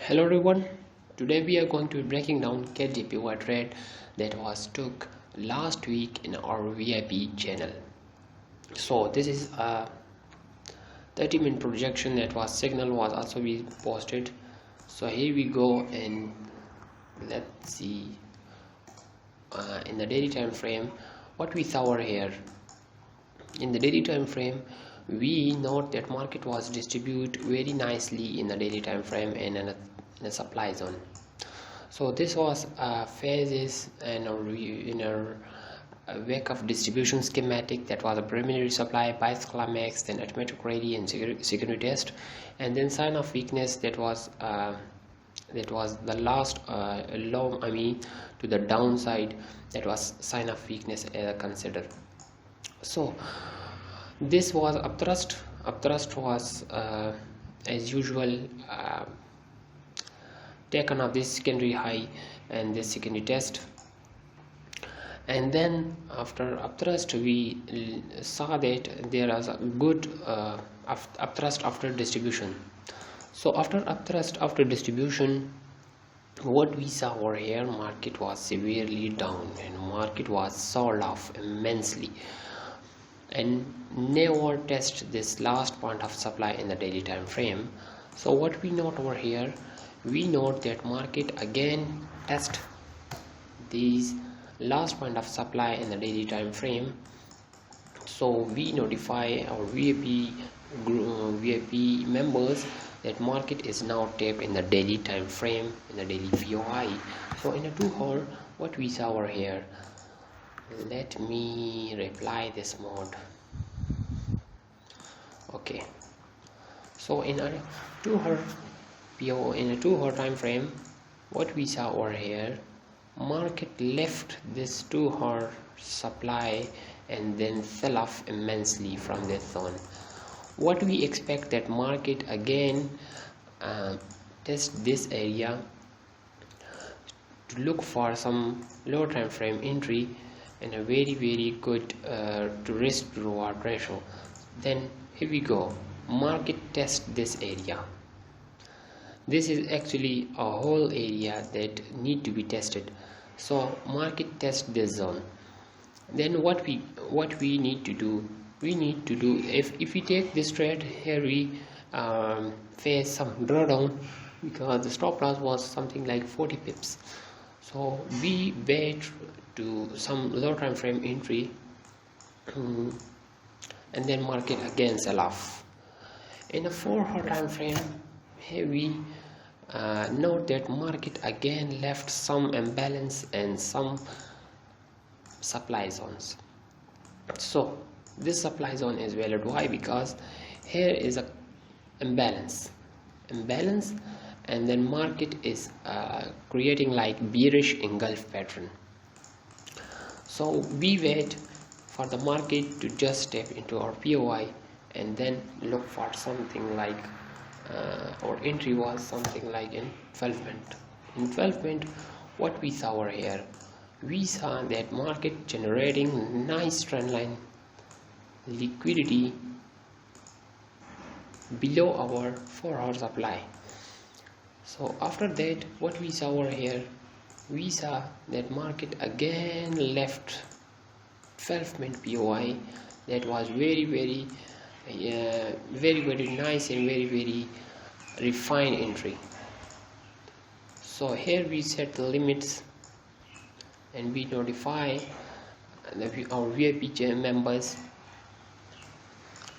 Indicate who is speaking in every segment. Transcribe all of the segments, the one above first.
Speaker 1: Hello everyone, today we are going to be breaking down CADJPY trade that was took last week in our VIP channel. So this is a 30-minute projection that was signal was also be posted. So here we go, and let's see in the daily time frame what we saw over here. In the daily time frame, we note that market was distributed very nicely in the daily time frame and in a supply zone. So this was phases and in a wake of distribution schematic that was a preliminary supply, bias climax, then arithmetic ready and secondary test, and then sign of weakness that was the last low to the downside, that was sign of weakness considered. So this was upthrust was as usual taken of this secondary high and this secondary test, and then after upthrust we saw that there was a good upthrust after distribution. So after upthrust after distribution, what we saw over here, market was severely down and market was sold off immensely and never test this last point of supply in the daily time frame. So what we note over here, we note that market again test these last point of supply in the daily time frame. So we notify our VIP members that market is now tapped in the daily time frame, in the daily VOI. So in a 2 hour, what we saw over here, let me reply this mode. Okay, so in a 2 hour PO, in a 2 hour time frame, what we saw over here, market left this 2 hour supply and then fell off immensely from this zone. What we expect that market again test this area to look for some lower time frame entry and a very good to risk to reward ratio. Then here we go, market test this area. This is actually a whole area that need to be tested. So market test this zone. Then what we need to do, if we take this trade here, we face some drawdown because the stop loss was something like 40 pips. So we wait to some low time frame entry and then market again sell off. In a 4 hour time frame, here we note that market again left some imbalance and some supply zones. So this supply zone is valid. Why? Because here is a imbalance, and then market is creating like bearish engulf pattern. So we wait for the market to just step into our POI and then look for something like our entry was something like in 12 minute. In 12 minute, what we saw over here, we saw that market generating nice trend line liquidity below our 4 hour supply. So after that, what we saw over here, we saw that market again left 12 minute POI that was very nice and very refined entry. So here we set the limits and we notify our VIP members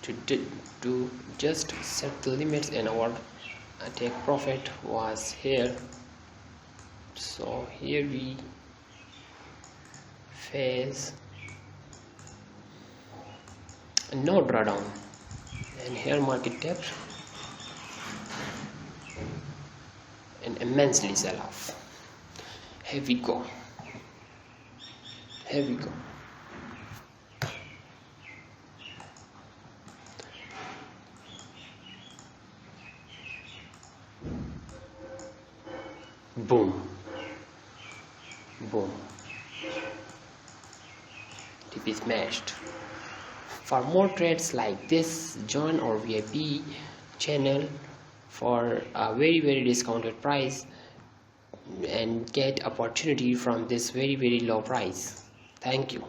Speaker 1: to just set the limits, and our take profit was here. So here we face no drawdown, and here market tapped and immensely sell off. Here we go. Boom. TP smashed. For more trades like this, join our VIP channel for a very discounted price and get opportunity from this very low price. Thank you.